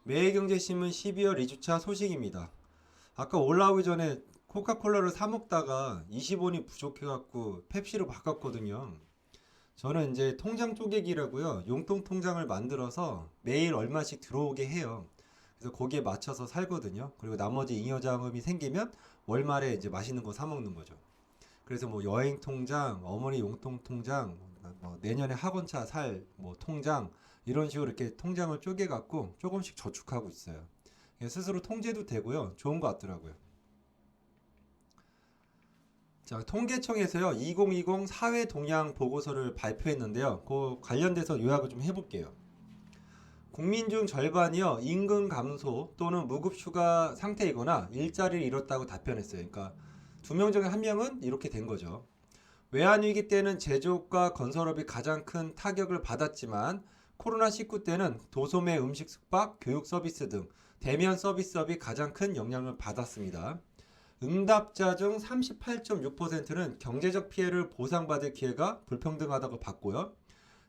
매일경제신문 12월 2주차 소식입니다. 아까 올라오기 전에 코카콜라를 사 먹다가 20원이 부족해갖고 펩시로 바꿨거든요. 저는 이제 통장 쪼개기라고요. 용돈 통장을 만들어서 매일 얼마씩 들어오게 해요. 그래서 거기에 맞춰서 살거든요. 그리고 나머지 잉여자금이 생기면 월말에 이제 맛있는 거 사 먹는 거죠. 그래서 뭐 여행 통장, 어머니 용돈 통장, 뭐 내년에 학원차 살 뭐 통장 이런 식으로 이렇게 통장을 쪼개 갖고 조금씩 저축하고 있어요. 스스로 통제도 되고요. 좋은 것 같더라고요. 자, 통계청에서요. 2020 사회 동향 보고서를 발표했는데요. 그 관련돼서 요약을 좀 해볼게요. 국민 중 절반이요. 임금 감소 또는 무급 휴가 상태이거나 일자리를 잃었다고 답변했어요. 그러니까 2명 중에 1명은 이렇게 된 거죠. 외환위기 때는 제조업과 건설업이 가장 큰 타격을 받았지만 코로나19 때는 도소매 음식 숙박, 교육 서비스 등 대면 서비스업이 가장 큰 영향을 받았습니다. 응답자 중 38.6%는 경제적 피해를 보상받을 기회가 불평등하다고 봤고요.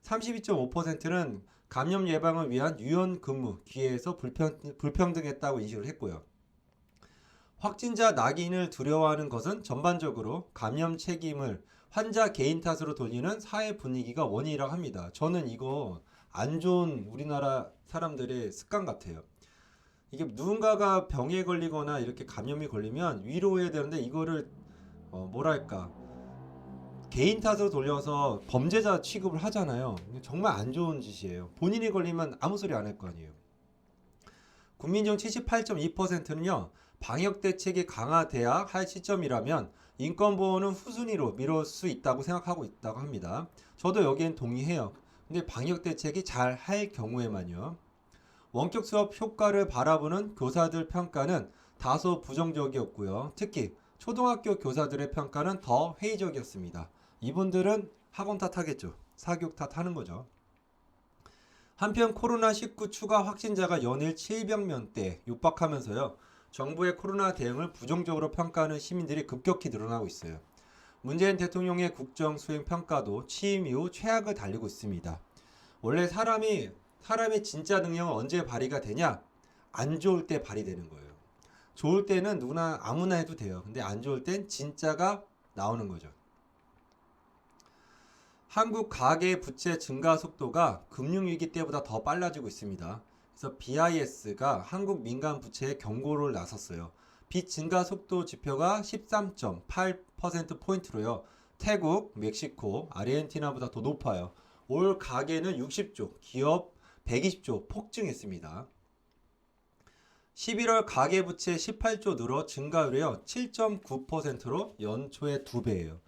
32.5%는 감염 예방을 위한 유연 근무 기회에서 불평등했다고 인식을 했고요. 확진자 낙인을 두려워하는 것은 전반적으로 감염 책임을 환자 개인 탓으로 돌리는 사회 분위기가 원인이라고 합니다. 저는 이거 안 좋은 우리나라 사람들의 습관 같아요. 이게 누군가가 병에 걸리거나 이렇게 감염이 걸리면 위로해야 되는데 이거를 뭐랄까 개인 탓으로 돌려서 범죄자 취급을 하잖아요. 정말 안 좋은 짓이에요. 본인이 걸리면 아무 소리 안 할 거 아니에요. 국민 중 78.2%는요, 방역 대책이 강화돼야 할 시점이라면 인권보호는 후순위로 미룰 수 있다고 생각하고 있다고 합니다. 저도 여기엔 동의해요. 근데 방역 대책이 잘 할 경우에만요. 원격 수업 효과를 바라보는 교사들 평가는 다소 부정적이었고요. 특히 초등학교 교사들의 평가는 더 회의적이었습니다. 이분들은 학원 탓하겠죠. 사교육 탓하는 거죠. 한편 코로나19 추가 확진자가 연일 700명대 육박하면서요. 정부의 코로나 대응을 부정적으로 평가하는 시민들이 급격히 늘어나고 있어요. 문재인 대통령의 국정 수행 평가도 취임 이후 최악을 달리고 있습니다. 원래 사람의 진짜 능력은 언제 발휘가 되냐? 안 좋을 때 발휘되는 거예요. 좋을 때는 누구나 아무나 해도 돼요. 근데 안 좋을 땐 진짜가 나오는 거죠. 한국 가계 부채 증가 속도가 금융위기 때보다 더 빨라지고 있습니다. 그래서 BIS가 한국 민간 부채에 경고를 나섰어요. 빚 증가 속도 지표가 13.8%포인트로요. 태국, 멕시코, 아르헨티나보다 더 높아요. 올 가계는 60조, 기업 120조 폭증했습니다. 11월 가계부채 18조 늘어 증가율이요 7.9%로 연초의 2배예요.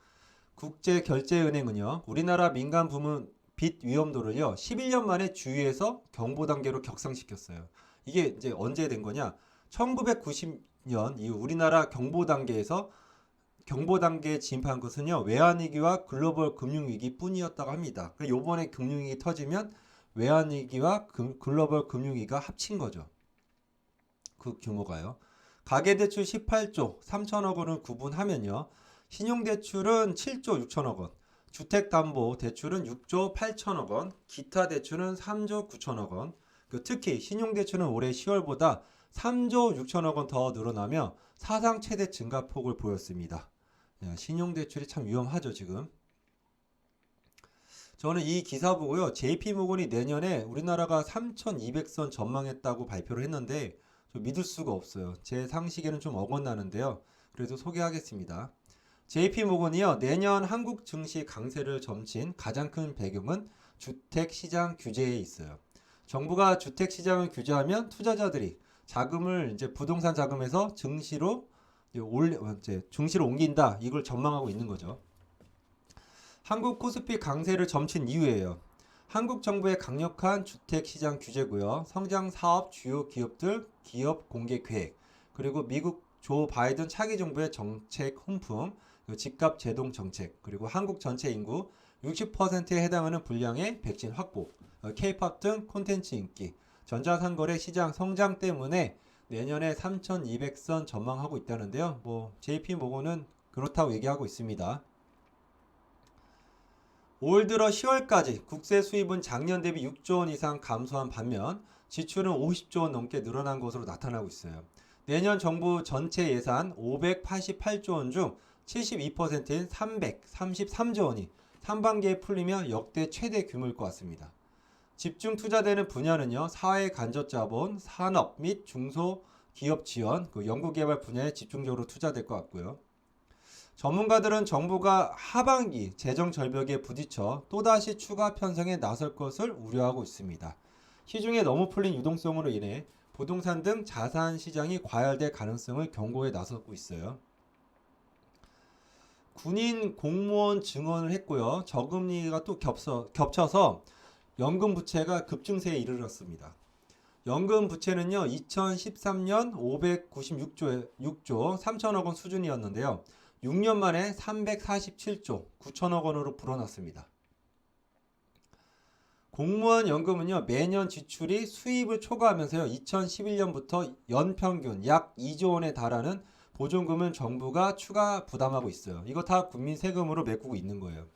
국제결제은행은요, 우리나라 민간 부문 빚 위험도를요, 11년 만에 주의에서 경보 단계로 격상시켰어요. 이게 이제 언제 된 거냐? 1990년 이후 우리나라 경보 단계에서 경보 단계에 진입한 것은요, 외환위기와 글로벌 금융위기 뿐이었다고 합니다. 그러니까 요번에 금융위기 터지면 외환위기와 글로벌 금융위기가 합친 거죠. 그 규모가요. 가계대출 18조 3천억 원을 구분하면요. 신용대출은 7조 6천억 원, 주택담보대출은 6조 8천억 원, 기타 대출은 3조 9천억 원. 특히 신용대출은 올해 10월보다 3조 6천억 원 더 늘어나며 사상 최대 증가폭을 보였습니다. 신용대출이 참 위험하죠, 지금. 저는 이 기사 보고요. JP모건이 내년에 우리나라가 3,200선 전망했다고 발표를 했는데 좀 믿을 수가 없어요. 제 상식에는 좀 어긋나는데요. 그래도 소개하겠습니다. JP모건이요. 내년 한국 증시 강세를 점친 가장 큰 배경은 주택시장 규제에 있어요. 정부가 주택시장을 규제하면 투자자들이 자금을 이제 부동산 자금에서 증시로 옮긴다. 이걸 전망하고 있는 거죠. 한국 코스피 강세를 점친 이유예요. 한국 정부의 강력한 주택시장 규제고요. 성장 사업 주요 기업들 기업 공개 계획, 그리고 미국 조 바이든 차기 정부의 정책 훈풍, 집값 제동 정책, 그리고 한국 전체 인구 60%에 해당하는 분량의 백신 확보, K-팝 등 콘텐츠 인기, 전자상거래 시장 성장 때문에 내년에 3,200선 전망하고 있다는데요. JP모건은 그렇다고 얘기하고 있습니다. 올 들어 10월까지 국세 수입은 작년 대비 6조 원 이상 감소한 반면 지출은 50조 원 넘게 늘어난 것으로 나타나고 있어요. 내년 정부 전체 예산 588조 원 중 72%인 333조 원이 상반기에 풀리며 역대 최대 규모일 것 같습니다. 집중 투자되는 분야는요, 사회 간접 자본, 산업 및 중소기업 지원, 연구개발 분야에 집중적으로 투자될 것 같고요. 전문가들은 정부가 하반기 재정 절벽에 부딪혀 또다시 추가 편성에 나설 것을 우려하고 있습니다. 시중에 너무 풀린 유동성으로 인해 부동산 등 자산 시장이 과열될 가능성을 경고에 나서고 있어요. 군인 공무원 증원을 했고요. 저금리가 또 겹쳐서 연금 부채가 급증세에 이르렀습니다. 연금 부채는요, 2013년 596조 3천억 원 수준이었는데요. 6년 만에 347조 9천억 원으로 불어났습니다. 공무원 연금은요, 매년 지출이 수입을 초과하면서요, 2011년부터 연평균 약 2조 원에 달하는 보존금은 정부가 추가 부담하고 있어요. 이거 다 국민 세금으로 메꾸고 있는 거예요.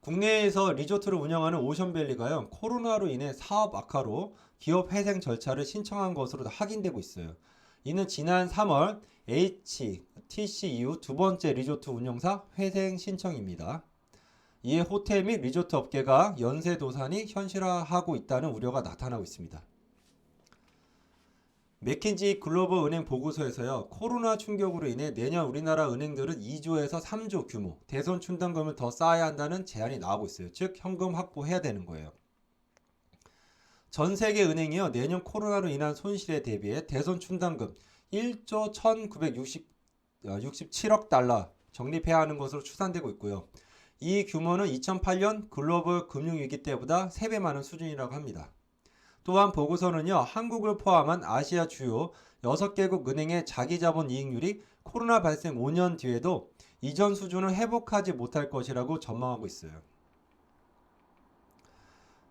국내에서 리조트를 운영하는 오션밸리가요, 코로나로 인해 사업 악화로 기업 회생 절차를 신청한 것으로 확인되고 있어요. 이는 지난 3월 HTC 이후 두 번째 리조트 운영사 회생 신청입니다. 이에 호텔 및 리조트 업계가 연쇄 도산이 현실화하고 있다는 우려가 나타나고 있습니다. 맥킨지 글로벌 은행 보고서에서요, 코로나 충격으로 인해 내년 우리나라 은행들은 2조에서 3조 규모 대손 충당금을 더 쌓아야 한다는 제안이 나오고 있어요. 즉 현금 확보해야 되는 거예요. 전 세계 은행이요, 내년 코로나로 인한 손실에 대비해 대손 충당금 1조 1967억 달러 적립해야 하는 것으로 추산되고 있고요. 이 규모는 2008년 글로벌 금융위기 때보다 3배 많은 수준이라고 합니다. 또한 보고서는요, 한국을 포함한 아시아 주요 6개국 은행의 자기자본 이익률이 코로나 발생 5년 뒤에도 이전 수준을 회복하지 못할 것이라고 전망하고 있어요.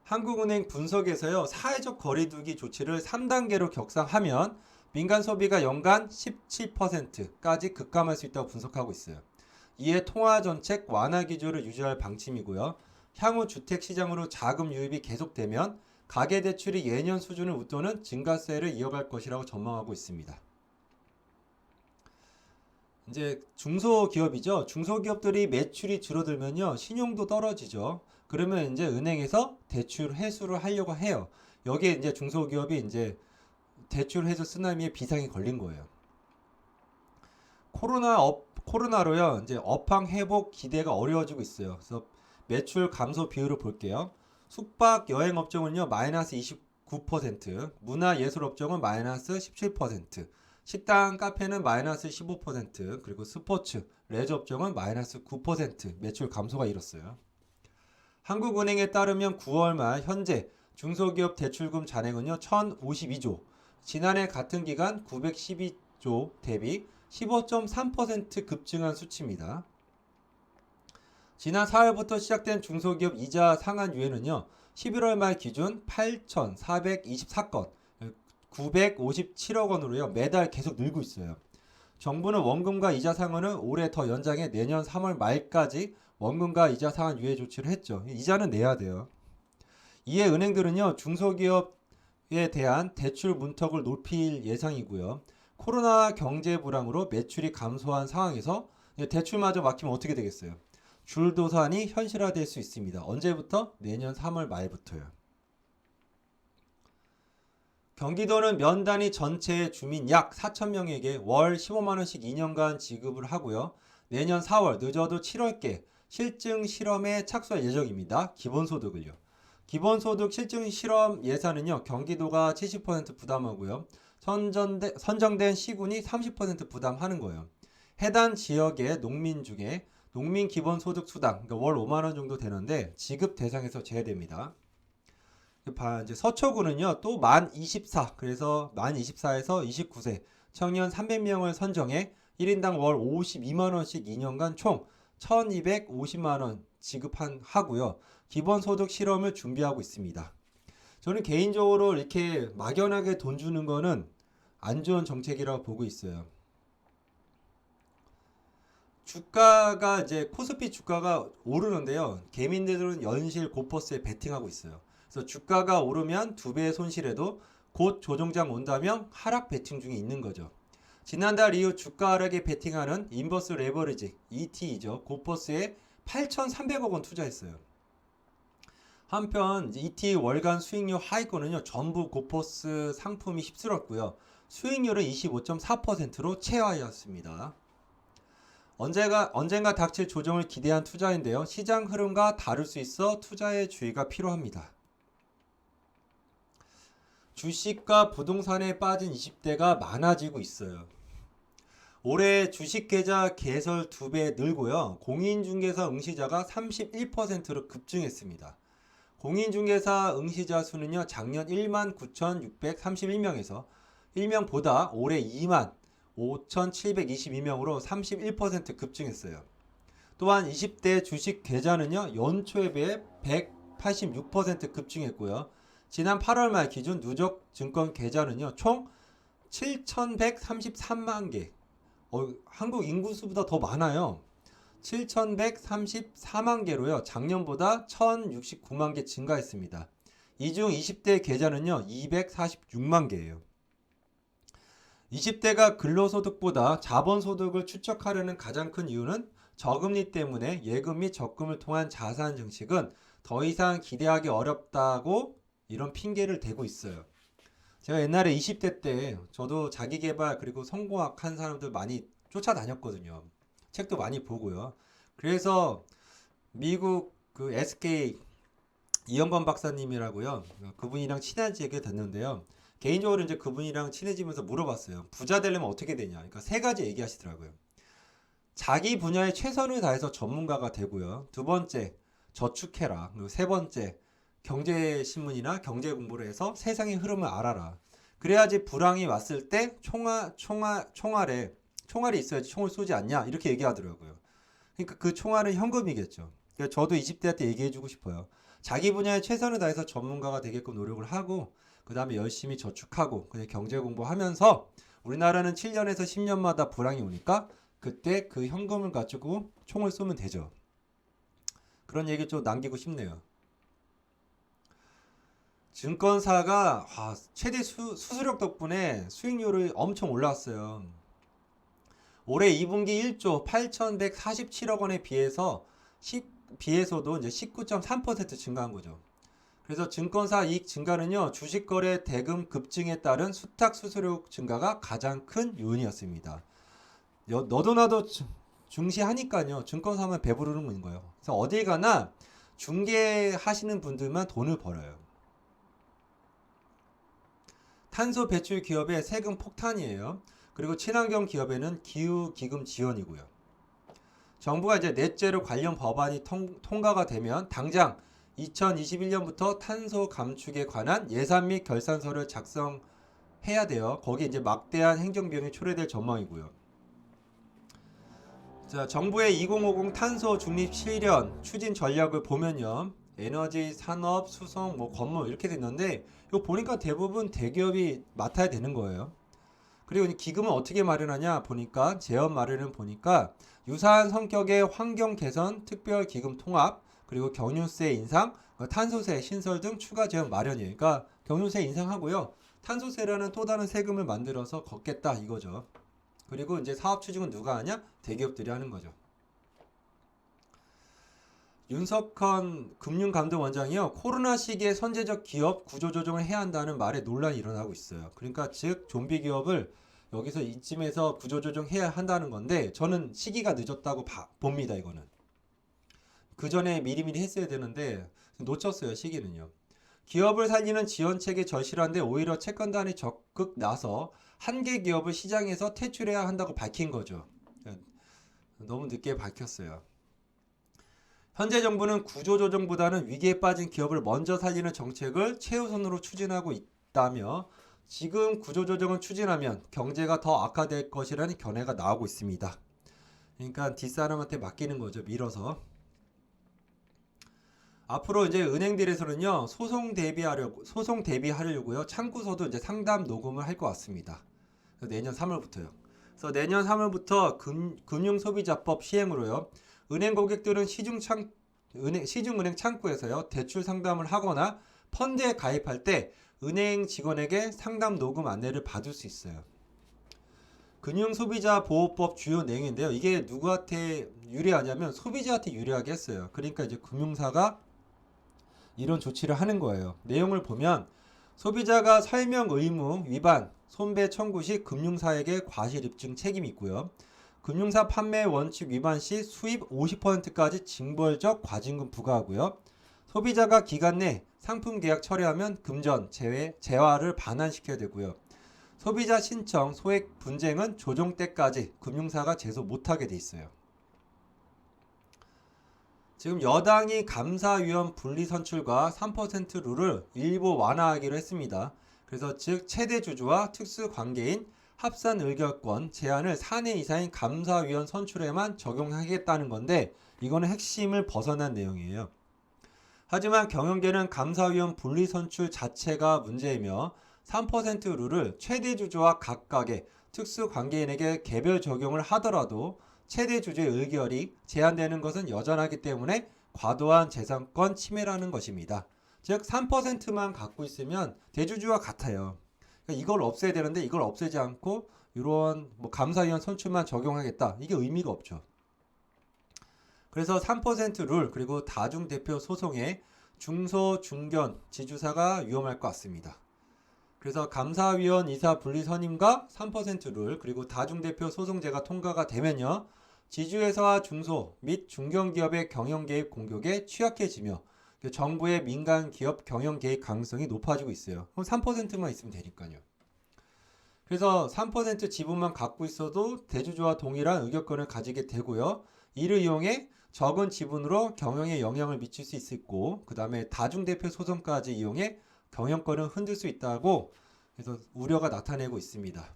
한국은행 분석에서요, 사회적 거리두기 조치를 3단계로 격상하면 민간 소비가 연간 17%까지 급감할 수 있다고 분석하고 있어요. 이에 통화정책 완화 기조를 유지할 방침이고요. 향후 주택시장으로 자금 유입이 계속되면 가계대출이 예년 수준을 웃도는 증가세를 이어갈 것이라고 전망하고 있습니다. 이제 중소기업이죠. 중소기업들이 매출이 줄어들면요, 신용도 떨어지죠. 그러면 이제 은행에서 대출 회수를 하려고 해요. 여기에 이제 중소기업이 이제 대출 회수 쓰나미에 비상이 걸린 거예요. 코로나로요, 이제 업황 회복 기대가 어려워지고 있어요. 그래서 매출 감소 비율을 볼게요. 숙박 여행 업종은요, 마이너스 29%, 문화 예술 업종은 마이너스 17%, 식당 카페는 마이너스 15%, 그리고 스포츠 레저 업종은 마이너스 9% 매출 감소가 이뤘어요. 한국은행에 따르면 9월 말 현재 중소기업 대출금 잔액은요, 1052조, 지난해 같은 기간 912조 대비 15.3% 급증한 수치입니다. 지난 4월부터 시작된 중소기업 이자 상환 유예는요, 11월 말 기준 8,424건, 957억 원으로요, 매달 계속 늘고 있어요. 정부는 원금과 이자 상환을 올해 더 연장해 내년 3월 말까지 원금과 이자 상환 유예 조치를 했죠. 이자는 내야 돼요. 이에 은행들은요, 중소기업에 대한 대출 문턱을 높일 예상이고요. 코로나 경제 불황으로 매출이 감소한 상황에서 대출마저 막히면 어떻게 되겠어요? 줄도산이 현실화될 수 있습니다. 언제부터? 내년 3월 말부터요. 경기도는 면 단위 전체 주민 약 4,000명에게 월 15만원씩 2년간 지급을 하고요. 내년 4월 늦어도 7월께 실증 실험에 착수할 예정입니다. 기본소득을요. 기본소득 실증 실험 예산은요, 경기도가 70% 부담하고요. 선정된 시군이 30% 부담하는 거예요. 해당 지역의 농민 중에 농민 기본소득 수당, 그러니까 월 5만원 정도 되는데 지급 대상에서 제외됩니다. 이제 서초구는요, 또 만 24, 그래서 만 24에서 29세 청년 300명을 선정해 1인당 월 52만원씩 2년간 총 1250만원 지급하고요. 기본소득 실험을 준비하고 있습니다. 저는 개인적으로 이렇게 막연하게 돈 주는 거는 안 좋은 정책이라고 보고 있어요. 이제 코스피 주가가 오르는데요. 개민들은 연실 고퍼스에 베팅하고 있어요. 그래서 그래서 주가가 오르면 2배의 손실에도 곧 조정장 온다면 하락 베팅 중에 있는 거죠. 지난달 이후 주가 하락에 베팅하는 인버스 레버리지 ET이죠. 고퍼스에 8,300억 원 투자했어요. 한편 ET 월간 수익률 하위권은요. 전부 고퍼스 상품이 휩쓸었고요. 수익률은 25.4%로 최하였습니다. 언젠가 닥칠 조정을 기대한 투자인데요. 시장 흐름과 다를 수 있어 투자에 주의가 필요합니다. 주식과 부동산에 빠진 20대가 많아지고 있어요. 올해 주식 계좌 개설 2배 늘고요. 공인중개사 응시자가 31%로 급증했습니다. 공인중개사 응시자 수는요. 작년 19,631명에서 1명보다 올해 25,722명으로 31% 급증했어요. 또한 20대 주식 계좌는요. 연초에 비해 186% 급증했고요. 지난 8월 말 기준 누적 증권 계좌는요. 총 7,133만 개. 한국 인구수보다 더 많아요. 7,134만 개로요. 작년보다 1,069만 개 증가했습니다. 이 중 20대 계좌는요. 246만 개예요. 20대가 근로소득보다 자본소득을 축적하려는 가장 큰 이유는 저금리 때문에 예금 및 적금을 통한 자산 증식은 더 이상 기대하기 어렵다고 이런 핑계를 대고 있어요. 제가 옛날에 20대 때 저도 자기계발 그리고 성공학 한 사람들 많이 쫓아다녔거든요. 책도 많이 보고요. 그래서 미국 그 SK 이영건 박사님이라고요. 그분이랑 친해지게 됐는데요. 개인적으로 이제 그분이랑 친해지면서 물어봤어요. 부자 되려면 어떻게 되냐. 그러니까 3가지 얘기하시더라고요. 자기 분야에 최선을 다해서 전문가가 되고요. 2번째, 저축해라. 그리고 3번째, 경제신문이나 경제 공부를 해서 세상의 흐름을 알아라. 그래야지 불황이 왔을 때 총알이 있어야지 총을 쏘지 않냐. 이렇게 얘기하더라고요. 그러니까 그 총알은 현금이겠죠. 그러니까 저도 20대한테 얘기해주고 싶어요. 자기 분야에 최선을 다해서 전문가가 되게끔 노력을 하고 그 다음에 열심히 저축하고 그냥 경제 공부하면서 우리나라는 7년에서 10년마다 불황이 오니까 그때 그 현금을 가지고 총을 쏘면 되죠. 그런 얘기 좀 남기고 싶네요. 증권사가 최대 수수료 덕분에 수익률이 엄청 올랐어요. 올해 2분기 1조 8,147억 원에 비해서도 이제 19.3% 증가한 거죠. 그래서 증권사 이익 증가는요. 주식거래 대금 급증에 따른 수탁 수수료 증가가 가장 큰 요인이었습니다. 너도 나도 중시하니까요. 증권사만 배부르는 거예요. 그래서 어딜 가나 중개하시는 분들만 돈을 벌어요. 탄소 배출 기업의 세금 폭탄이에요. 그리고 친환경 기업에는 기후기금 지원이고요. 정부가 이제 넷제로 관련 법안이 통과가 되면 당장 2021년부터 탄소 감축에 관한 예산 및 결산서를 작성해야 돼요. 거기에 이제 막대한 행정비용이 초래될 전망이고요. 자, 정부의 2050 탄소 중립 실현 추진 전략을 보면요. 에너지, 산업, 수송, 건물 이렇게 됐는데 이거 보니까 대부분 대기업이 맡아야 되는 거예요. 그리고 기금은 어떻게 마련하냐 보니까 제어 마련을 보니까 유사한 성격의 환경 개선 특별 기금 통합 그리고 경유세 인상, 탄소세 신설 등 추가 지원 마련이에요. 그러니까 경유세 인상하고요. 탄소세라는 또 다른 세금을 만들어서 걷겠다 이거죠. 그리고 이제 사업 추진은 누가 하냐? 대기업들이 하는 거죠. 윤석헌 금융감독원장이요. 코로나 시기에 선제적 기업 구조조정을 해야 한다는 말에 논란이 일어나고 있어요. 그러니까 즉 좀비 기업을 여기서 이쯤에서 구조조정해야 한다는 건데 저는 시기가 늦었다고 봅니다. 이거는. 그 전에 미리미리 했어야 되는데 놓쳤어요. 시기는요. 기업을 살리는 지원책이 절실한데 오히려 채권단이 적극 나서 한계 기업을 시장에서 퇴출해야 한다고 밝힌 거죠. 너무 늦게 밝혔어요. 현재 정부는 구조조정보다는 위기에 빠진 기업을 먼저 살리는 정책을 최우선으로 추진하고 있다며 지금 구조조정을 추진하면 경제가 더 악화될 것이라는 견해가 나오고 있습니다. 그러니까 뒷사람한테 맡기는 거죠. 밀어서. 앞으로 이제 은행들에서는요. 소송 대비하려고요. 참고서도 이제 상담 녹음을 할 것 같습니다. 내년 3월부터요. 그래서 내년 3월부터 금융소비자법 시행으로요. 은행 고객들은 시중은행 창구에서요. 대출 상담을 하거나 펀드에 가입할 때 은행 직원에게 상담 녹음 안내를 받을 수 있어요. 금융소비자보호법 주요 내용인데요. 이게 누구한테 유리하냐면 소비자한테 유리하게 했어요. 그러니까 이제 금융사가 이런 조치를 하는 거예요. 내용을 보면 소비자가 설명 의무 위반, 손배 청구 시 금융사에게 과실 입증 책임이 있고요. 금융사 판매 원칙 위반 시 수입 50%까지 징벌적 과징금 부과하고요. 소비자가 기간 내 상품 계약 철회하면 금전, 재화를 반환시켜야 되고요. 소비자 신청, 소액 분쟁은 조정 때까지 금융사가 제소 못하게 돼 있어요. 지금 여당이 감사위원 분리선출과 3% 룰을 일부 완화하기로 했습니다. 그래서 즉 최대 주주와 특수관계인 합산 의결권 제한을 4년 이상인 감사위원 선출에만 적용하겠다는 건데 이거는 핵심을 벗어난 내용이에요. 하지만 경영계는 감사위원 분리선출 자체가 문제이며 3% 룰을 최대 주주와 각각의 특수관계인에게 개별 적용을 하더라도 최대 주주의 의결이 제한되는 것은 여전하기 때문에 과도한 재산권 침해라는 것입니다. 즉 3%만 갖고 있으면 대주주와 같아요. 그러니까 이걸 없애야 되는데 이걸 없애지 않고 이런 감사위원 선출만 적용하겠다. 이게 의미가 없죠. 그래서 3% 룰 그리고 다중대표 소송에 중소, 중견 지주사가 위험할 것 같습니다. 그래서 감사위원 이사 분리 선임과 3% 룰 그리고 다중대표 소송제가 통과가 되면요. 지주회사와 중소 및 중견기업의 경영개입 공격에 취약해지며 정부의 민간기업 경영개입 가능성이 높아지고 있어요. 그럼 3%만 있으면 되니까요. 그래서 3% 지분만 갖고 있어도 대주주와 동일한 의결권을 가지게 되고요. 이를 이용해 적은 지분으로 경영에 영향을 미칠 수 있고 그 다음에 다중대표 소송까지 이용해 경영권을 흔들 수 있다고 그래서 우려가 나타내고 있습니다.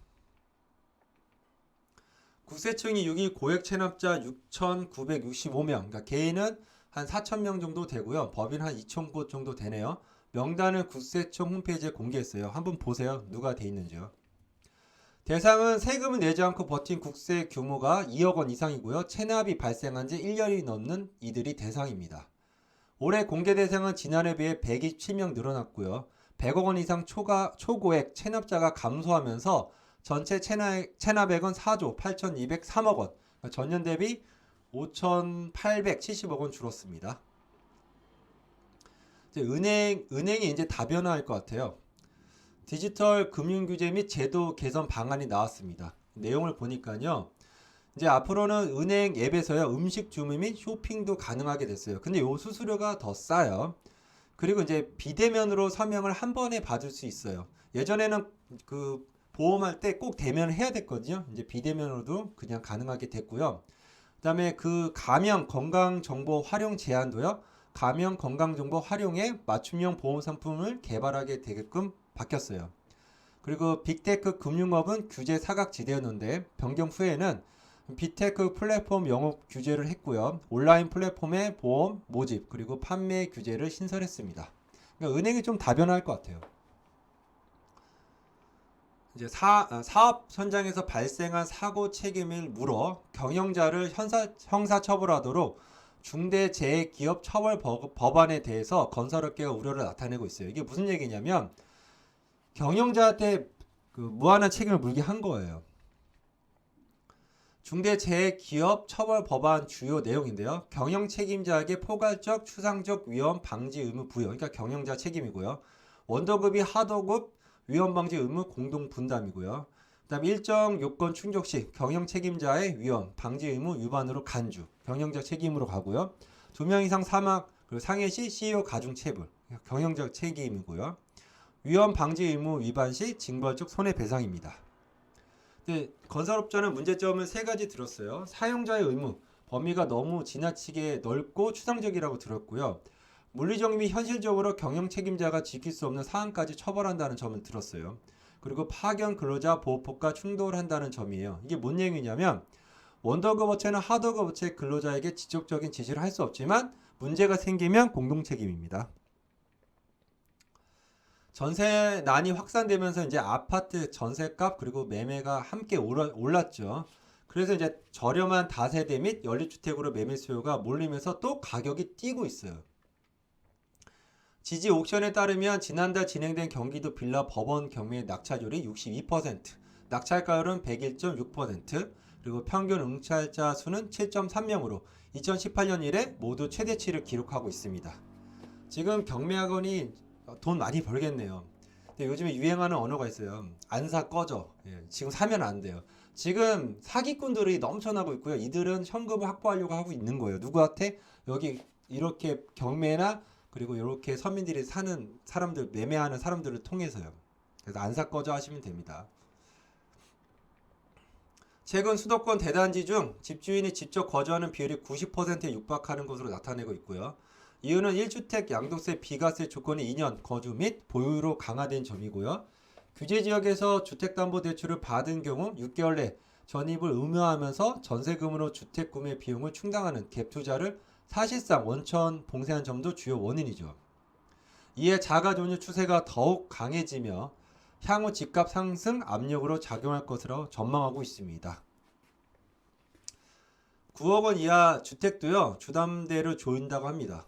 국세청이 6일 고액 체납자 6,965명, 그러니까 개인은 한 4,000명 정도 되고요. 법인 한 2,000곳 정도 되네요. 명단을 국세청 홈페이지에 공개했어요. 한번 보세요. 누가 돼 있는지요. 대상은 세금을 내지 않고 버틴 국세 규모가 2억 원 이상이고요. 체납이 발생한 지 1년이 넘는 이들이 대상입니다. 올해 공개 대상은 지난해 비해 127명 늘어났고요. 100억 원 이상 초고액 체납자가 감소하면서 전체 체납액은 4조 8,203억 원, 그러니까 전년 대비 5,870억 원 줄었습니다. 이제 은행이 이제 다변화할 것 같아요. 디지털 금융규제 및 제도 개선 방안이 나왔습니다. 내용을 보니까요. 이제 앞으로는 은행 앱에서요 음식 주문 및 쇼핑도 가능하게 됐어요. 근데 요 수수료가 더 싸요. 그리고 이제 비대면으로 서명을 한 번에 받을 수 있어요. 예전에는 그 보험할 때 꼭 대면을 해야 됐거든요. 이제 비대면으로도 그냥 가능하게 됐고요. 그다음에 그 가명 건강정보 활용 제한도요. 가명 건강정보 활용에 맞춤형 보험 상품을 개발하게 되게끔 바뀌었어요. 그리고 빅테크 금융업은 규제 사각지대였는데 변경 후에는 빅테크 플랫폼 영업 규제를 했고요. 온라인 플랫폼의 보험, 모집, 그리고 판매 규제를 신설했습니다. 그러니까 은행이 좀 다변화할 것 같아요. 이제 사업 현장에서 발생한 사고 책임을 물어 경영자를 형사처벌하도록 중대재해기업처벌법안에 대해서 건설업계가 우려를 나타내고 있어요. 이게 무슨 얘기냐면 경영자한테 그 무한한 책임을 물게 한 거예요. 중대재해기업처벌법안 주요 내용인데요. 경영책임자에게 포괄적 추상적 위험 방지 의무 부여, 그러니까 경영자 책임이고요. 원더급이 하도급 위험 방지 의무 공동 분담이고요. 그다음 일정 요건 충족 시 경영 책임자의 위험 방지 의무 위반으로 간주, 경영자 책임으로 가고요. 2명 이상 사망 그리고 상해 시 CEO 가중 체불, 경영자 책임이고요. 위험 방지 의무 위반 시 징벌적 손해배상입니다. 건설업자는 문제점을 3가지 들었어요. 사용자의 의무, 범위가 너무 지나치게 넓고 추상적이라고 들었고요. 물리적 및 현실적으로 경영 책임자가 지킬 수 없는 사항까지 처벌한다는 점을 들었어요. 그리고 파견 근로자 보호법과 충돌한다는 점이에요. 이게 뭔 얘기냐면 원더급 업체는 하더급 업체 근로자에게 지속적인 지시를 할 수 없지만 문제가 생기면 공동 책임입니다. 전세난이 확산되면서 이제 아파트 전세값 그리고 매매가 함께 올랐죠. 그래서 이제 저렴한 다세대 및 연립주택으로 매매 수요가 몰리면서 또 가격이 뛰고 있어요. 지지 옥션에 따르면 지난달 진행된 경기도 빌라 법원 경매 낙찰률이 62%, 낙찰가율은 101.6%, 그리고 평균 응찰자 수는 7.3명으로 2018년 이래 모두 최대치를 기록하고 있습니다. 지금 경매학원이 돈 많이 벌겠네요. 근데 요즘에 유행하는 언어가 있어요. 안 사 꺼져. 예, 지금 사면 안 돼요. 지금 사기꾼들이 넘쳐나고 있고요. 이들은 현금을 확보하려고 하고 있는 거예요. 누구한테? 여기 이렇게 경매나 그리고 이렇게 서민들이 사는 사람들, 매매하는 사람들을 통해서요. 그래서 안 사 꺼져 하시면 됩니다. 최근 수도권 대단지 중 집주인이 직접 거주하는 비율이 90%에 육박하는 것으로 나타내고 있고요. 이유는 1주택 양도세 비과세 조건이 2년 거주 및 보유로 강화된 점이고요. 규제 지역에서 주택담보대출을 받은 경우 6개월 내 전입을 의무화하면서 전세금으로 주택 구매 비용을 충당하는 갭투자를 사실상 원천 봉쇄한 점도 주요 원인이죠. 이에 자가존유 추세가 더욱 강해지며 향후 집값 상승 압력으로 작용할 것으로 전망하고 있습니다. 9억 원 이하 주택도요, 주담대를 조인다고 합니다.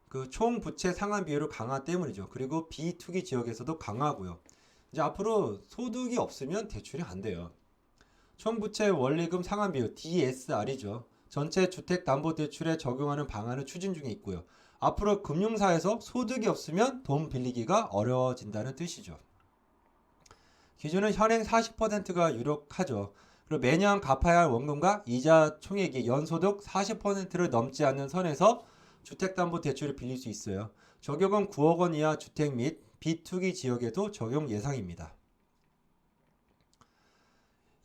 그 총 부채 상환 비율을 강화 때문이죠. 그리고 비투기 지역에서도 강화하고요. 이제 앞으로 소득이 없으면 대출이 안 돼요. 총 부채 원리금 상환 비율 DSR이죠. 전체 주택담보대출에 적용하는 방안을 추진 중에 있고요. 앞으로 금융사에서 소득이 없으면 돈 빌리기가 어려워진다는 뜻이죠. 기준은 현행 40%가 유력하죠. 그리고 매년 갚아야 할 원금과 이자 총액이 연소득 40%를 넘지 않는 선에서 주택담보대출을 빌릴 수 있어요. 적용은 9억 원 이하 주택 및 비투기 지역에도 적용 예상입니다.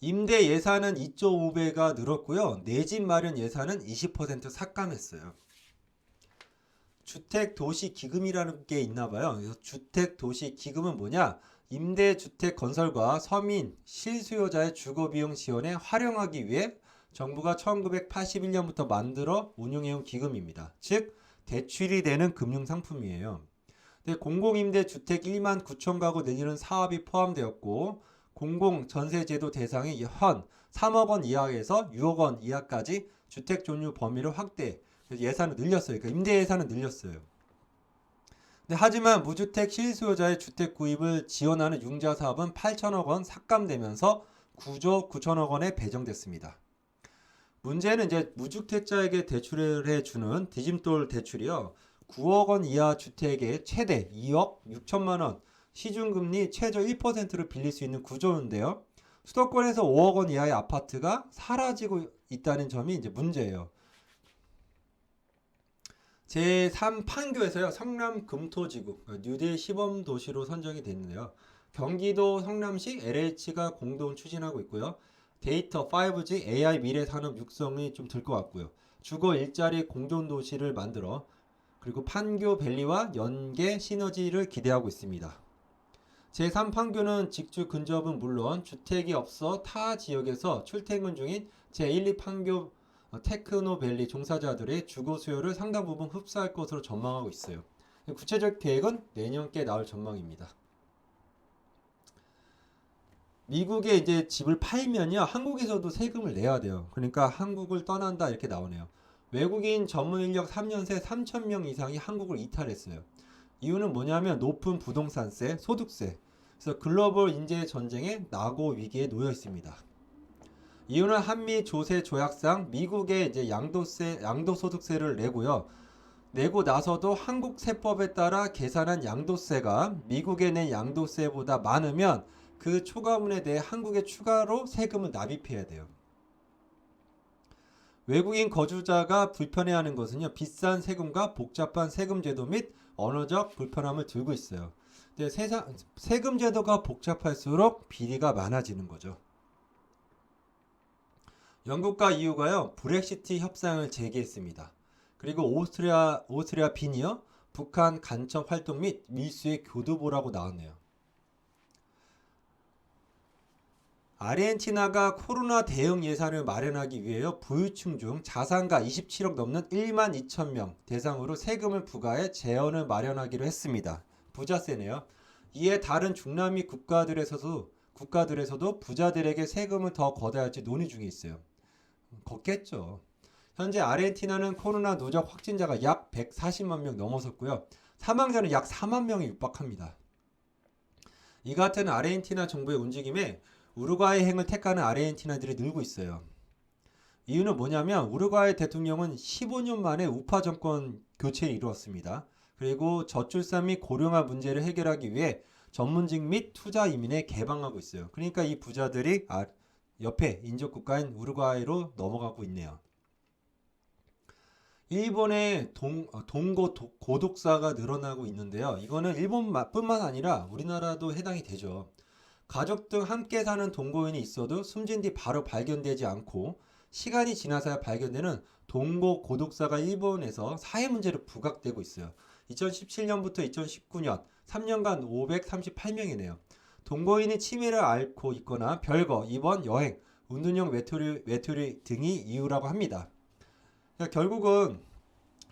임대 예산은 2.5배가 늘었고요. 내 집 마련 예산은 20% 삭감했어요. 주택도시기금이라는 게 있나봐요. 그래서 주택도시기금은 뭐냐? 임대주택 건설과 서민, 실수요자의 주거비용 지원에 활용하기 위해 정부가 1981년부터 만들어 운용해온 기금입니다. 즉 대출이 되는 금융상품이에요. 공공임대주택 1만 9천 가구 내지는 사업이 포함되었고 공공전세제도 대상이 현 3억 원 이하에서 6억 원 이하까지 주택 종류 범위를 확대, 예산을 늘렸어요. 그러니까 임대 예산을 늘렸어요. 하지만 무주택 실수요자의 주택 구입을 지원하는 융자 사업은 8천억 원 삭감되면서 9조 9천억 원에 배정됐습니다. 문제는 이제 무주택자에게 대출을 해주는 디짐돌 대출이요. 9억 원 이하 주택에 최대 2억 6천만 원, 시중금리 최저 1%를 빌릴 수 있는 구조인데요. 수도권에서 5억 원 이하의 아파트가 사라지고 있다는 점이 이제 문제예요. 제3판교에서요. 성남 금토지구 뉴딜 시범도시로 선정이 됐는데요. 경기도 성남시 LH가 공동 추진하고 있고요. 데이터 5G AI 미래 산업 육성이 좀 될 것 같고요. 주거 일자리 공존도시를 만들어 그리고 판교밸리와 연계 시너지를 기대하고 있습니다. 제3판교는 직주 근접은 물론 주택이 없어 타 지역에서 출퇴근 중인 제1, 2판교 테크노밸리 종사자들의 주거 수요를 상당 부분 흡수할 것으로 전망하고 있어요. 구체적 계획은 내년께 나올 전망입니다. 미국에 이제 집을 팔면요, 한국에서도 세금을 내야 돼요. 그러니까 한국을 떠난다 이렇게 나오네요. 외국인 전문 인력 3년 새 3,000명 이상이 한국을 이탈했어요. 이유는 뭐냐면 높은 부동산세, 소득세. 그래서 글로벌 인재 전쟁의 낙오 위기에 놓여 있습니다. 이유는 한미 조세 조약상 미국에 이제 양도소득세를 내고요. 내고 나서도 한국 세법에 따라 계산한 양도세가 미국에 낸 양도세보다 많으면 그 초과분에 대해 한국에 추가로 세금을 납입해야 돼요. 외국인 거주자가 불편해하는 것은요, 비싼 세금과 복잡한 세금 제도 및 언어적 불편함을 들고 있어요. 근데 세금 제도가 복잡할수록 비리가 많아지는 거죠. 영국과 EU가요, 브렉시트 협상을 재개했습니다. 그리고 오스트리아 빈이요, 북한 간첩 활동 및 밀수의 교두보라고 나왔네요. 아르헨티나가 코로나 대응 예산을 마련하기 위해요, 부유층 중 자산가 27억 넘는 1만 2천 명 대상으로 세금을 부과해 재원을 마련하기로 했습니다. 부자세네요. 이에 다른 중남미 국가들에서도 부자들에게 세금을 더 걷어야지 논의 중에 있어요. 걷겠죠. 현재 아르헨티나는 코로나 누적 확진자가 약 140만 명 넘어섰고요. 사망자는 약 4만 명에 육박합니다. 이 같은 아르헨티나 정부의 움직임에 우루과이행을 택하는 아르헨티나들이 늘고 있어요. 이유는 뭐냐면 우루과이 대통령은 15년 만에 우파 정권 교체를 이루었습니다. 그리고 저출산 및 고령화 문제를 해결하기 위해 전문직 및 투자 이민에 개방하고 있어요. 그러니까 이 부자들이 옆에 인접 국가인 우루과이로 넘어가고 있네요. 일본의 동거 고독사가 늘어나고 있는데요. 이거는 일본뿐만 아니라 우리나라도 해당이 되죠. 가족 등 함께 사는 동거인이 있어도 숨진 뒤 바로 발견되지 않고 시간이 지나서야 발견되는 동거 고독사가 일본에서 사회 문제로 부각되고 있어요. 2017년부터 2019년 3년간 538명이네요. 동거인이 치매를 앓고 있거나 별거, 입원, 여행, 운동용 외톨이 등이 이유라고 합니다. 그러니까 결국은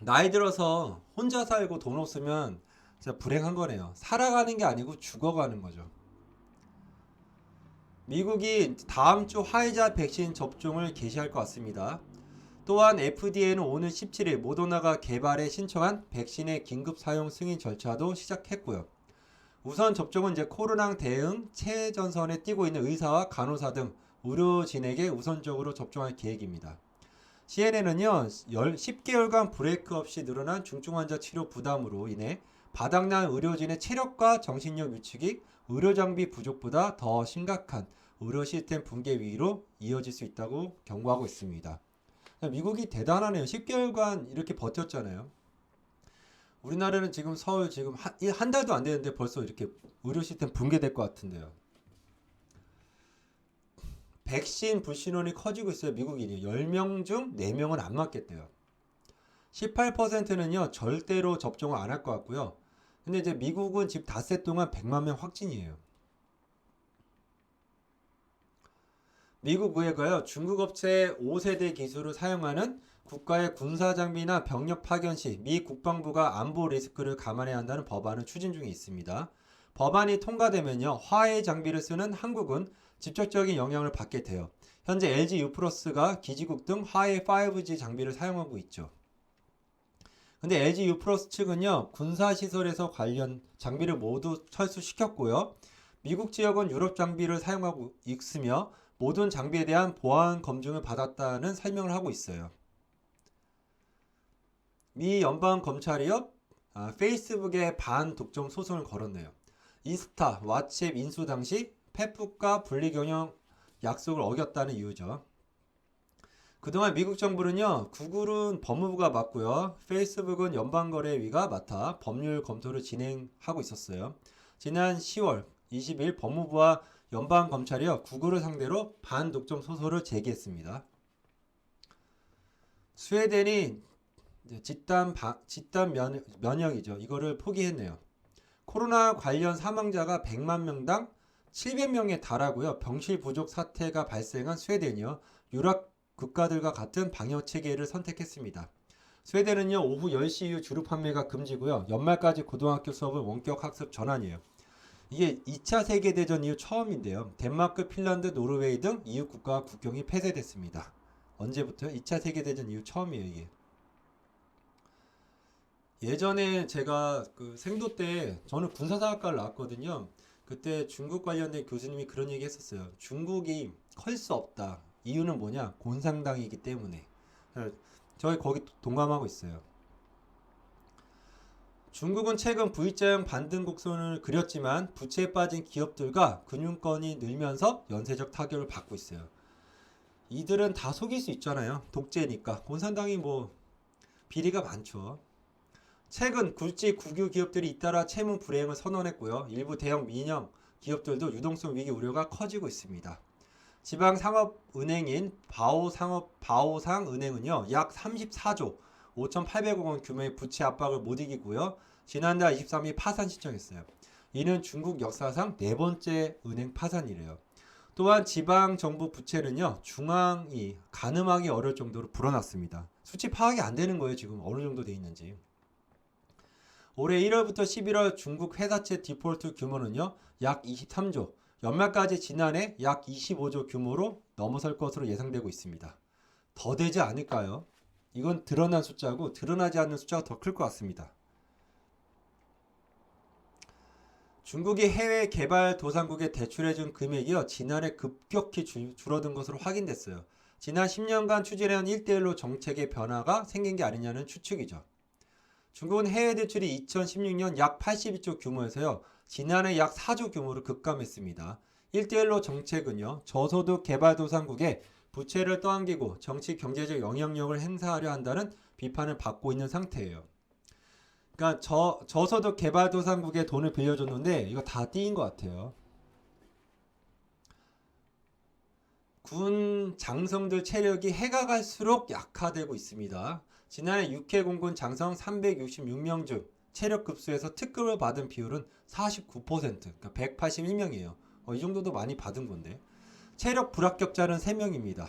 나이 들어서 혼자 살고 돈 없으면 진짜 불행한 거네요. 살아가는 게 아니고 죽어가는 거죠. 미국이 다음 주 화이자 백신 접종을 개시할 것 같습니다. 또한 FDA는 오늘 17일 모더나가 개발에 신청한 백신의 긴급 사용 승인 절차도 시작했고요. 우선 접종은 이제 코로나 대응 최전선에 뛰고 있는 의사와 간호사 등 의료진에게 우선적으로 접종할 계획입니다. CNN은요, 10개월간 브레이크 없이 늘어난 중증 환자 치료 부담으로 인해 바닥난 의료진의 체력과 정신력 위축이 의료 장비 부족보다 더 심각한 의료 시스템 붕괴 위기로 이어질 수 있다고 경고하고 있습니다. 미국이 대단하네요. 10개월간 이렇게 버텼잖아요. 우리나라는 지금 서울 지금 한 달도 안 되는데 벌써 이렇게 의료 시스템 붕괴될 것 같은데요. 백신 불신론이 커지고 있어요. 미국인이 10명 중 4명은 안 맞겠대요. 18%는요 절대로 접종을 안 할 것 같고요. 근데 이제 미국은 지금 닷새 동안 100만 명 확진이에요. 미국 의회가요 중국 업체 5세대 기술을 사용하는 국가의 군사 장비나 병력 파견 시 미 국방부가 안보 리스크를 감안해야 한다는 법안을 추진 중에 있습니다. 법안이 통과되면요 화해 장비를 쓰는 한국은 직접적인 영향을 받게 돼요. 현재 LG U+가 기지국 등 화해 5G 장비를 사용하고 있죠. 근데 LG U+ 측은요 군사시설에서 관련 장비를 모두 철수시켰고요. 미국 지역은 유럽 장비를 사용하고 있으며 모든 장비에 대한 보안 검증을 받았다는 설명을 하고 있어요. 미 연방검찰이요 페이스북에 반독점 소송을 걸었네요. 인스타, 왓츠앱 인수 당시 페북과 분리경영 약속을 어겼다는 이유죠. 그동안 미국 정부는요 구글은 법무부가 맡고요 페이스북은 연방거래위가 맡아 법률 검토를 진행하고 있었어요. 지난 10월 20일 법무부와 연방검찰이요 구글을 상대로 반독점 소송을 제기했습니다. 스웨덴이 집단 면역이죠. 이거를 포기했네요. 코로나 관련 사망자가 100만 명당 700명에 달하고요. 병실 부족 사태가 발생한 스웨덴이요. 유럽 국가들과 같은 방역 체계를 선택했습니다. 스웨덴은요. 오후 10시 이후 주류 판매가 금지고요. 연말까지 고등학교 수업은 원격 학습 전환이에요. 이게 2차 세계대전 이후 처음인데요. 덴마크, 핀란드, 노르웨이 등 EU 국가와 국경이 폐쇄됐습니다. 언제부터요? 2차 세계대전 이후 처음이에요. 이게. 예전에 제가 그 생도 때 저는 군사사학과를 나왔거든요. 그때 중국 관련된 교수님이 그런 얘기 했었어요. 중국이 클 수 없다. 이유는 뭐냐? 공산당이기 때문에. 저희 거기 동감하고 있어요. 중국은 최근 V자형 반등 곡선을 그렸지만 부채에 빠진 기업들과 금융권이 늘면서 연쇄적 타격을 받고 있어요. 이들은 다 속일 수 있잖아요. 독재니까. 공산당이 뭐 비리가 많죠. 최근 굴지 국유 기업들이 잇따라 채무 불이행을 선언했고요. 일부 대형 민영 기업들도 유동성 위기 우려가 커지고 있습니다. 지방상업은행인 바오상은행은요. 약 34조 5,800억 원 규모의 부채 압박을 못 이기고요. 지난달 23일 파산 신청했어요. 이는 중국 역사상 네 번째 은행 파산이래요. 또한 지방정부 부채는요. 중앙이 가늠하기 어려울 정도로 불어났습니다. 수치 파악이 안 되는 거예요. 지금 어느 정도 돼 있는지. 올해 1월부터 11월 중국 회사채 디폴트 규모는요. 약 23조, 연말까지 지난해 약 25조 규모로 넘어설 것으로 예상되고 있습니다. 더 되지 않을까요? 이건 드러난 숫자고 드러나지 않는 숫자가 더 클 것 같습니다. 중국이 해외 개발도상국에 대출해준 금액이요, 지난해 급격히 줄어든 것으로 확인됐어요. 지난 10년간 추진해온 1대1로 정책의 변화가 생긴 게 아니냐는 추측이죠. 중국은 해외 대출이 2016년 약 82조 규모에서요, 지난해 약 4조 규모로 급감했습니다. 1대1로 정책은요, 저소득 개발도상국에 부채를 떠안기고 정치 경제적 영향력을 행사하려 한다는 비판을 받고 있는 상태예요. 그러니까 저소득 개발도상국에 돈을 빌려줬는데 이거 다 띄인 것 같아요. 군 장성들 체력이 해가 갈수록 약화되고 있습니다. 지난해 육해 공군 장성 366명 중 체력 급수에서 특급을 받은 비율은 49%, 그러니까 181명이에요. 이 정도도 많이 받은 건데. 체력 불합격자는 3명입니다.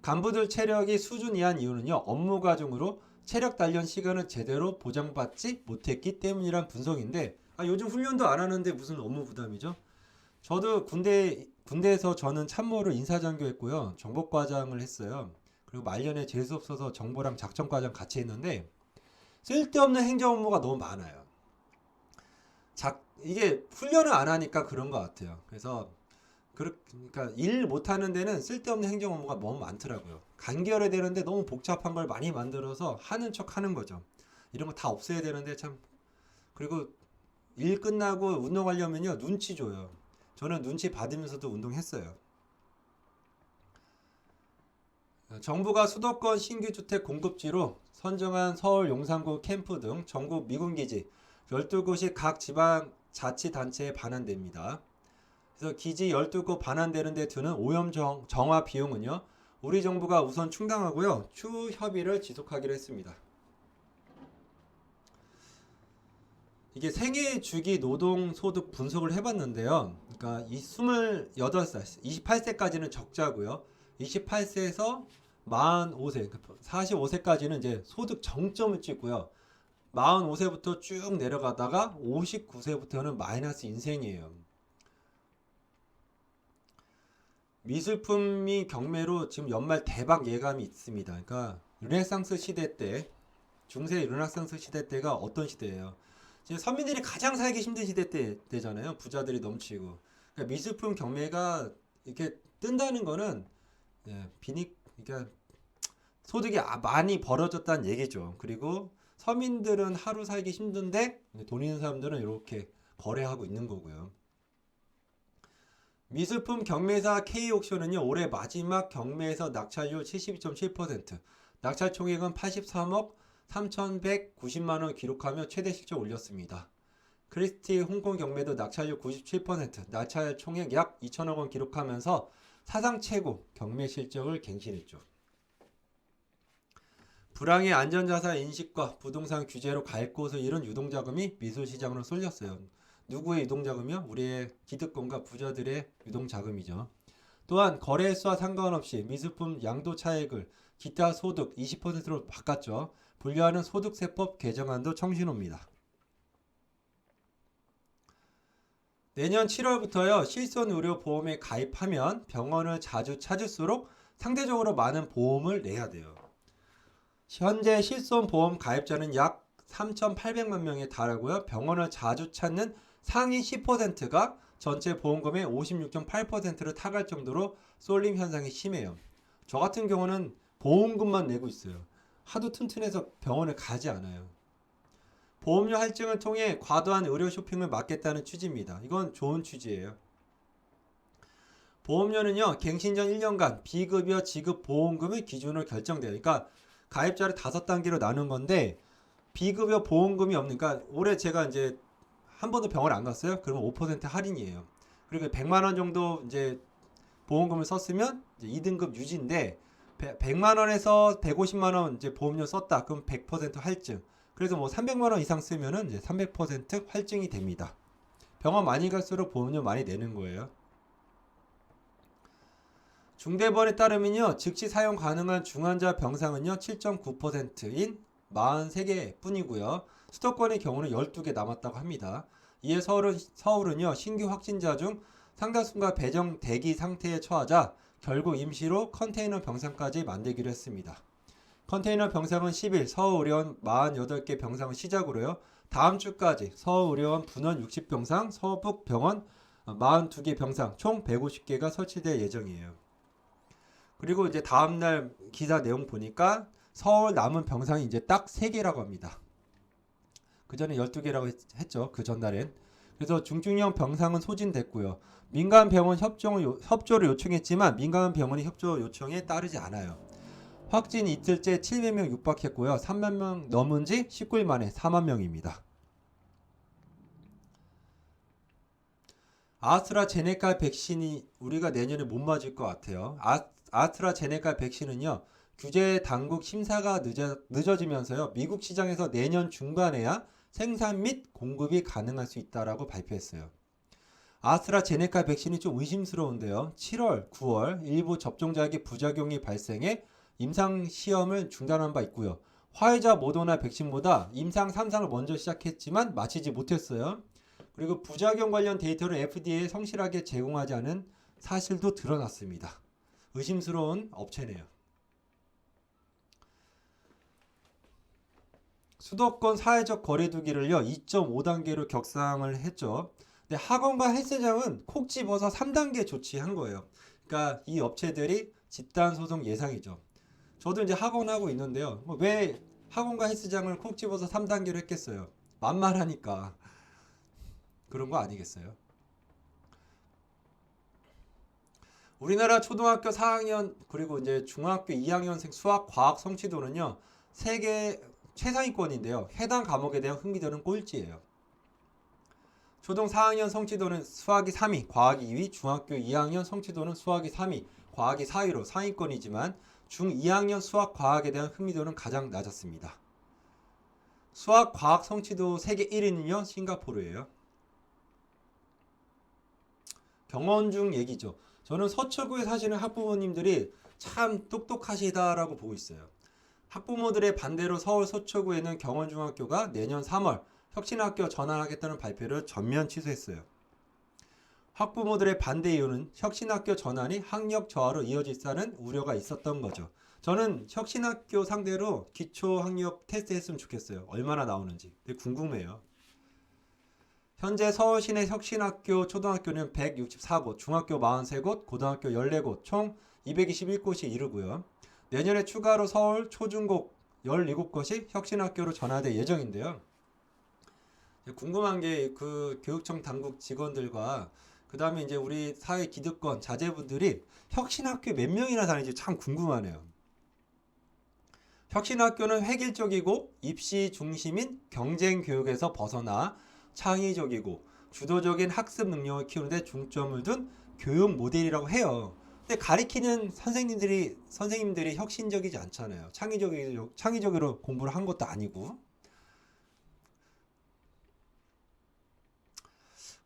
간부들 체력이 수준 이하인 이유는요, 업무 과중으로 체력 단련 시간을 제대로 보장받지 못했기 때문이란 분석인데, 요즘 훈련도 안 하는데 무슨 업무 부담이죠? 저도 군대에서 저는 참모를 인사장교했고요, 정보과장을 했어요. 그리고 말년에 재수 없어서 정보랑 작전과장 같이 했는데 쓸데없는 행정 업무가 너무 많아요. 이게 훈련을 안 하니까 그런 것 같아요. 그래서 그러니까 일 못하는 데는 쓸데없는 행정 업무가 너무 많더라고요. 간결해야 되는데 너무 복잡한 걸 많이 만들어서 하는 척 하는 거죠. 이런 거 다 없애야 되는데 참. 그리고 일 끝나고 운동하려면요, 눈치 줘요. 저는 눈치 받으면서도 운동했어요. 정부가 수도권 신규 주택 공급지로 선정한 서울 용산구 캠프 등 전국 미군기지 12곳이 각 지방자치단체에 반환됩니다. 그래서 기지 12곳 반환되는 데 드는 오염 정화 비용은요, 우리 정부가 우선 충당하고요, 추후 협의를 지속하기로 했습니다. 이게 생애 주기 노동 소득 분석을 해봤는데요. 그러니까 이 28살, 28세까지는 적자고요. 28세에서 45세, 45세까지는 이제 소득 정점을 찍고요. 45세부터 쭉 내려가다가 59세부터는 마이너스 인생이에요. 미술품이 경매로 지금 연말 대박 예감이 있습니다. 그러니까 르네상스 시대 때, 중세 르네상스 시대 때가 어떤 시대예요? 지금 서민들이 가장 살기 힘든 시대 때잖아요. 부자들이 넘치고. 그러니까 미술품 경매가 이렇게 뜬다는 거는, 그러니까 소득이 많이 벌어졌다는 얘기죠. 그리고 서민들은 하루 살기 힘든데 돈 있는 사람들은 이렇게 거래하고 있는 거고요. 미술품 경매사 K옥션은요, 올해 마지막 경매에서 낙찰률 72.7%, 낙찰 총액은 83억 3,190만원 기록하며 최대 실적 올렸습니다. 크리스티 홍콩 경매도 낙찰률 97%, 낙찰 총액 약 2천억원 기록하면서 사상 최고 경매 실적을 갱신했죠. 불황의 안전자산 인식과 부동산 규제로 갈 곳을 잃은 유동자금이 미술시장으로 쏠렸어요. 누구의 유동자금이요? 우리의 기득권과 부자들의 유동자금이죠. 또한 거래수와 상관없이 미술품 양도 차액을 기타 소득 20%로 바꿨죠. 분류하는 소득세법 개정안도 청신호입니다. 내년 7월부터요, 실손의료보험에 가입하면 병원을 자주 찾을수록 상대적으로 많은 보험을 내야 돼요. 현재 실손보험 가입자는 약 3,800만 명에 달하고요. 병원을 자주 찾는 상위 10%가 전체 보험금의 56.8%를 타갈 정도로 쏠림 현상이 심해요. 저 같은 경우는 보험금만 내고 있어요. 하도 튼튼해서 병원을 가지 않아요. 보험료 할증을 통해 과도한 의료 쇼핑을 막겠다는 취지입니다. 이건 좋은 취지예요. 보험료는요, 갱신 전 1년간 비급여 지급 보험금의 기준으로 결정돼요. 그러니까 가입자를 5단계로 나눈 건데, 비급여 보험금이 없으니까 올해 제가 이제 한 번도 병원 안 갔어요? 그러면 5% 할인이에요. 그리고 100만 원 정도 이제 보험금을 썼으면 이제 2등급 유지인데, 100만 원에서 150만 원 이제 보험료 썼다. 그럼 100% 할증. 그래서 뭐 300만 원 이상 쓰면은 이제 300% 할증이 됩니다. 병원 많이 갈수록 보험료 많이 내는 거예요. 중대본에 따르면요, 즉시 사용 가능한 중환자 병상은요 7.9%인 43개 뿐이고요. 수도권의 경우는 12개 남았다고 합니다. 이에 서울은요, 신규 확진자 중 상당수가 배정 대기 상태에 처하자 결국 임시로 컨테이너 병상까지 만들기로 했습니다. 컨테이너 병상은 10일, 서울의원 48개 병상을 시작으로요, 다음 주까지 서울의료원 분원 60병상, 서북병원 42개 병상 총 150개가 설치될 예정이에요. 그리고 이제 다음날 기사 내용 보니까 서울 남은 병상이 이제 딱 3개라고 합니다. 그 전에 12개라고 했죠. 그 전날엔. 그래서 중증형 병상은 소진됐고요. 민간 병원 협조를 요청했지만 민간 병원이 협조 요청에 따르지 않아요. 확진 이틀째 700명 육박했고요. 3만 명 넘은 지 19일 만에 4만 명입니다. 아스트라제네카 백신이 우리가 내년에 못 맞을 것 같아요. 아스트라제네카 백신은요. 규제 당국 심사가 늦어지면서요. 미국 시장에서 내년 중반에야 생산 및 공급이 가능할 수 있다라고 발표했어요. 아스트라제네카 백신이 좀 의심스러운데요. 7월, 9월 일부 접종자에게 부작용이 발생해 임상 시험을 중단한 바 있고요. 화이자 모더나 백신보다 임상 3상을 먼저 시작했지만 마치지 못했어요. 그리고 부작용 관련 데이터를 FDA에 성실하게 제공하지 않은 사실도 드러났습니다. 의심스러운 업체네요. 수도권 사회적 거리두기를요 2.5단계로 격상을 했죠. 근데 학원과 헬스장은 콕 집어서 3단계 조치한 거예요. 그러니까 이 업체들이 집단 소송 예상이죠. 저도 이제 학원 하고 있는데요. 왜 학원과 헬스장을 콕 집어서 3단계로 했겠어요? 만만하니까 그런 거 아니겠어요? 우리나라 초등학교 4학년 그리고 이제 중학교 2학년생 수학 과학 성취도는요 세계 최상위권인데요. 해당 과목에 대한 흥미도는 꼴찌예요. 초등 4학년 성취도는 수학이 3위, 과학이 2위, 중학교 2학년 성취도는 수학이 3위, 과학이 4위로 상위권이지만 중 2학년 수학 과학에 대한 흥미도는 가장 낮았습니다. 수학 과학 성취도 세계 1위는요 싱가포르예요. 경험 중 얘기죠. 저는 서초구에 사시는 학부모님들이 참 똑똑하시다라고 보고 있어요. 학부모들의 반대로 서울 서초구에는 경원중학교가 내년 3월 혁신학교 전환하겠다는 발표를 전면 취소했어요. 학부모들의 반대 이유는 혁신학교 전환이 학력 저하로 이어질다는 우려가 있었던 거죠. 저는 혁신학교 상대로 기초학력 테스트 했으면 좋겠어요. 얼마나 나오는지. 되게 궁금해요. 현재 서울 시내 혁신학교 초등학교는 164곳, 중학교 43곳, 고등학교 14곳, 총 221곳이 이르고요. 내년에 추가로 서울 초중고 17곳이 혁신학교로 전환될 예정인데요. 궁금한 게 그 교육청 당국 직원들과 그 다음에 이제 우리 사회 기득권 자제분들이 혁신학교 몇 명이나 다니는지 참 궁금하네요. 혁신학교는 획일적이고 입시 중심인 경쟁 교육에서 벗어나 창의적이고 주도적인 학습 능력을 키우는 데 중점을 둔 교육 모델이라고 해요. 근데 가리키는 선생님들이 혁신적이지 않잖아요. 창의적으로 공부를 한 것도 아니고.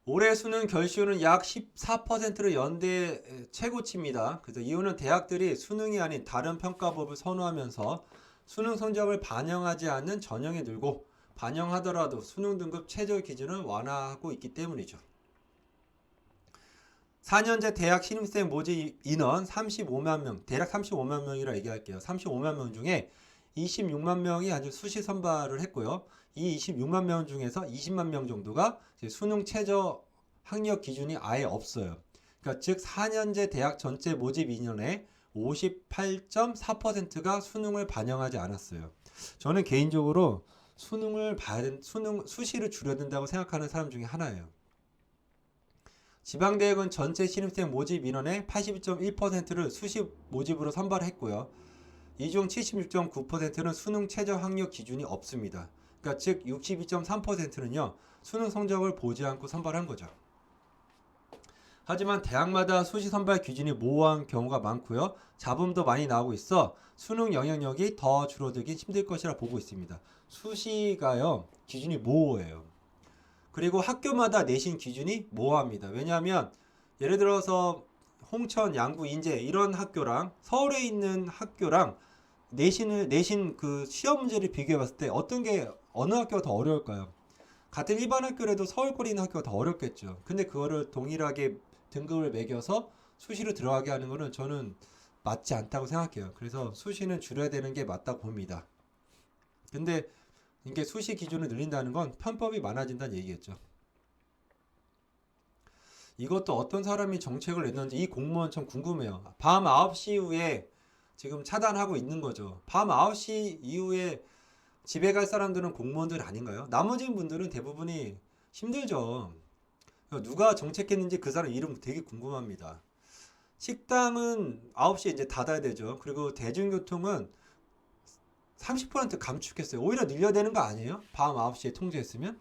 올해 수능 결시율은 약 14%로 연대 최고치입니다. 그래서 이유는 대학들이 수능이 아닌 다른 평가법을 선호하면서 수능 성적을 반영하지 않는 전형에 늘고 반영하더라도 수능 등급 최저 기준을 완화하고 있기 때문이죠. 4년제 대학 신입생 모집 인원 35만 명, 대략 35만 명이라 얘기할게요. 35만 명 중에 26만 명이 아주 수시 선발을 했고요. 이 26만 명 중에서 20만 명 정도가 수능 최저 학력 기준이 아예 없어요. 그러니까 즉 4년제 대학 전체 모집 인원의 58.4%가 수능을 반영하지 않았어요. 저는 개인적으로 수시를 줄여야 된다고 생각하는 사람 중에 하나예요. 지방대학은 전체 신입생 모집 인원의 82.1%를 수시 모집으로 선발했고요. 이 중 76.9%는 수능 최저 학력 기준이 없습니다. 그러니까 즉 62.3%는요. 수능 성적을 보지 않고 선발한 거죠. 하지만 대학마다 수시 선발 기준이 모호한 경우가 많고요. 잡음도 많이 나오고 있어 수능 영향력이 더 줄어들긴 힘들 것이라 보고 있습니다. 수시가요. 기준이 모호해요. 그리고 학교마다 내신 기준이 모호합니다. 왜냐하면 예를 들어서 홍천, 양구, 인제 이런 학교랑 서울에 있는 학교랑 내신 그 시험 문제를 비교해 봤을 때 어느 학교가 더 어려울까요? 같은 일반 학교라도 서울권에 있는 학교가 더 어렵겠죠. 근데 그거를 동일하게 등급을 매겨서 수시로 들어가게 하는 거는 저는 맞지 않다고 생각해요. 그래서 수시는 줄여야 되는 게 맞다고 봅니다. 근데 이게 수시 기준을 늘린다는 건 편법이 많아진다는 얘기겠죠. 이것도 어떤 사람이 정책을 냈는지 이 공무원 참 궁금해요. 밤 9시 이후에 지금 차단하고 있는 거죠. 밤 9시 이후에 집에 갈 사람들은 공무원들 아닌가요? 나머지 분들은 대부분이 힘들죠. 누가 정책했는지 그 사람 이름 되게 궁금합니다. 식당은 9시에 이제 닫아야 되죠. 그리고 대중교통은 30% 감축했어요. 오히려 늘려야 되는 거 아니에요? 밤 9시에 통제했으면?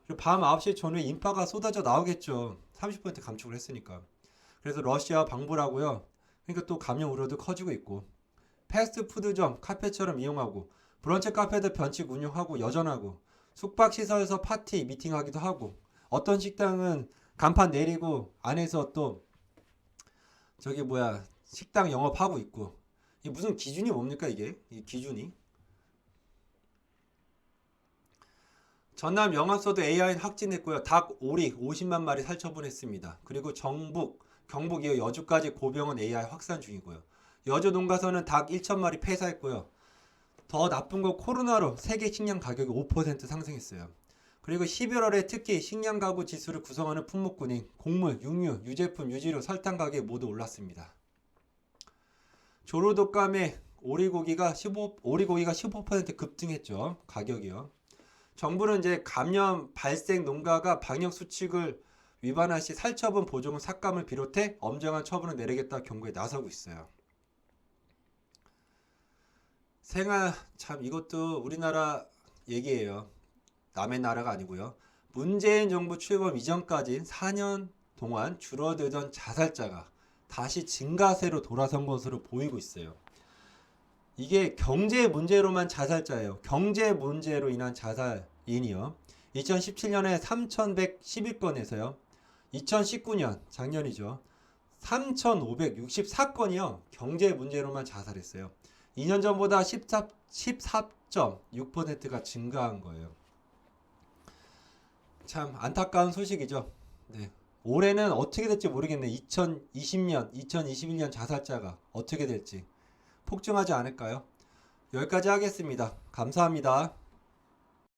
그리고 밤 9시 전후에 인파가 쏟아져 나오겠죠. 30% 감축을 했으니까. 그래서 러시아 방불하고요. 그러니까 또 감염 우려도 커지고 있고. 패스트푸드점, 카페처럼 이용하고 브런치 카페도 변칙 운영하고 여전하고 숙박시설에서 파티, 미팅하기도 하고 어떤 식당은 간판 내리고 안에서 또 저기 뭐야 식당 영업하고 있고 이게 무슨 기준이 뭡니까 이게? 이 기준이? 전남 영암소도 AI 확진했고요. 닭, 오리 50만 마리 살처분했습니다. 그리고 경북 이어 여주까지 고병원 AI 확산 중이고요. 여주 농가서는 닭 1천 마리 폐사했고요. 더 나쁜 건 코로나로 세계 식량 가격이 5% 상승했어요. 그리고 11월에 특히 식량 가구 지수를 구성하는 품목군인 곡물, 육류, 유제품, 유지료, 설탕 가격이 모두 올랐습니다. 조루독감에 오리고기가 15% 급등했죠. 가격이요. 정부는 이제 감염 발생 농가가 방역 수칙을 위반할 시 살처분 보조금 삭감을 비롯해 엄정한 처분을 내리겠다 경고에 나서고 있어요. 참 이것도 우리나라 얘기예요. 남의 나라가 아니고요. 문재인 정부 출범 이전까지 4년 동안 줄어들던 자살자가 다시 증가세로 돌아선 것으로 보이고 있어요. 이게 경제 문제로만 자살자예요. 경제 문제로 인한 자살인이요. 2017년에 3,111건에서요. 2019년 작년이죠. 3,564건이요. 경제 문제로만 자살했어요. 2년 전보다 14.6%가 증가한 거예요. 참 안타까운 소식이죠. 네. 올해는 어떻게 될지 모르겠네. 2020년, 2021년 자살자가 어떻게 될지. 폭증하지 않을까요? 여기까지 하겠습니다. 감사합니다.